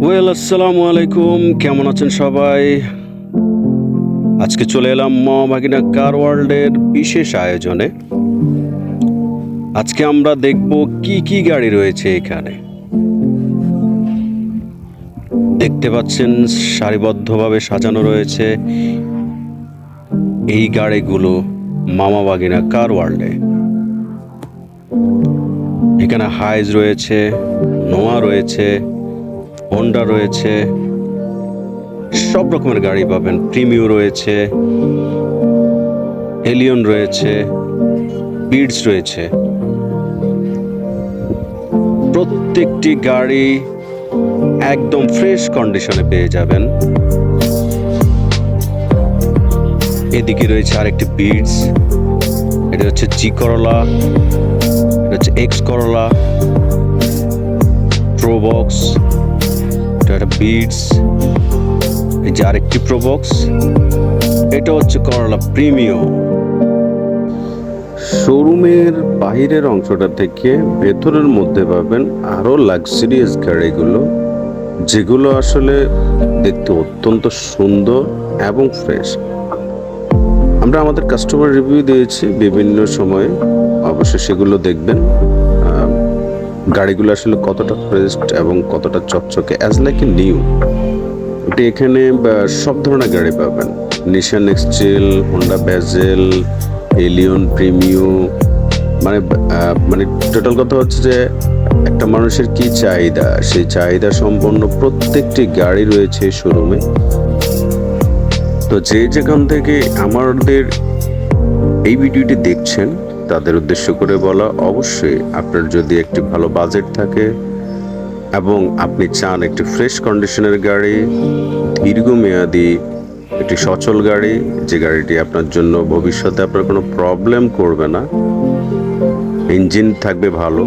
আসসালামু আলাইকুম, কেমন আছেন সবাই? আজকে চলে এলাম মামাভাগিনা কার ওয়ার্ল্ডের বিশেষ আয়োজনে। আজকে আমরা দেখব কি কি গাড়ি রয়েছে এখানে। দেখতে পাচ্ছেন সারিবদ্ধভাবে সাজানো রয়েছে এই গাড়িগুলো মামাভাগিনা কার ওয়ার্ল্ডে। এখানে হাইজ রয়েছে, নোয়া রয়েছে, হোন্ডা রয়েছে, সব রকমের গাড়ি পাবেন। প্রিমিও রয়েছে, এলিয়ন রয়েছে, বিডস রয়েছে। প্রত্যেকটি গাড়ি একদম ফ্রেশ কন্ডিশনে পেয়ে যাবেন। এদিকে রয়েছে আরেকটি বিডস, এটা হচ্ছে জি করলা, এটা হচ্ছে এক্স করলা, প্রোবক্স, এটা একটা বিডস। এই যে আরেকটি প্রোবক্স, এটা হচ্ছে করলা প্রিমিও। শোরুমের বাহিরের অংশটা থেকে ভেতরের মধ্যে পাবেন আরো লাক্সারিয়াস গাড়িগুলো, যেগুলো আসলে দেখতে অত্যন্ত সুন্দর এবং ফ্রেশ। আমরা আমাদের কাস্টমার রিভিউ দিয়েছি বিভিন্ন সময়ে, অবশ্যই সেগুলো দেখবেন। গাড়িগুলো আসলে কতটা ফ্রেশ এবং কতটা চকচকে, অ্যাজ লাইক এ নিউ। এটি এখানে সব ধরনের গাড়ি পাবেন, নিশান এক্সটেল, হোন্ডা ব্যাজেল, এলিয়ন প্রিমিও। মানে টোটাল কথা হচ্ছে যে একটা মানুষের কি চাহিদা, সেই চাহিদা সম্পন্ন প্রত্যেকটি গাড়ি রয়েছে শোরুমে। তো যে যেখান থেকে আমাদের এই ভিডিওটি দেখছেন তাদের উদ্দেশ্য করে বলা, অবশ্যই আপনার যদি একটি ভালো বাজেট থাকে এবং আপনি চান একটি ফ্রেশ কন্ডিশনের গাড়ি, দীর্ঘমেয়াদী একটি সচল গাড়ি, যে গাড়িটি আপনার জন্য ভবিষ্যতে আপনার কোনো প্রবলেম করবে না, ইঞ্জিন থাকবে ভালো,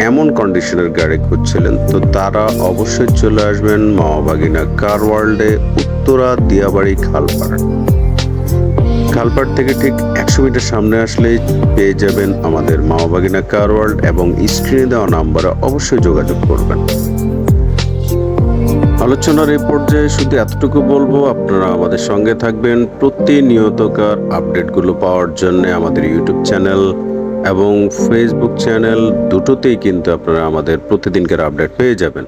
এমন কন্ডিশনের গাড়ি খুঁজছিলেন, তো তারা অবশ্যই চলে আসবেন মামাভাগিনা কার ওয়ার্ল্ডে, উত্তরা দিয়াবাড়ি খালপাড় থেকে ঠিক 100 মিটার সামনে আসলেই পেয়ে যাবেন আমাদের মামাভাগিনা কার ওয়ার্ল্ড, এবং স্ক্রিনে দেওয়া নাম্বারে অবশ্যই যোগাযোগ করবেন। আলোচনার এই পর্যায়ে শুধু এতটুকু বলবো, আপনারা আমাদের সঙ্গে থাকবেন প্রতিনিয়তকার আপডেটগুলো পাওয়ার জন্য। আমাদের ইউটিউব চ্যানেল এবং ফেসবুক চ্যানেল দুটোতেই কিন্তু আপনারা আমাদের প্রতিদিনকার আপডেট পেয়ে যাবেন।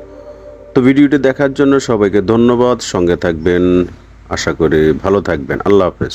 তো ভিডিওটি দেখার জন্য সবাইকে ধন্যবাদ, সঙ্গে থাকবেন, আশা করি ভালো থাকবেন। আল্লাহ হাফেজ।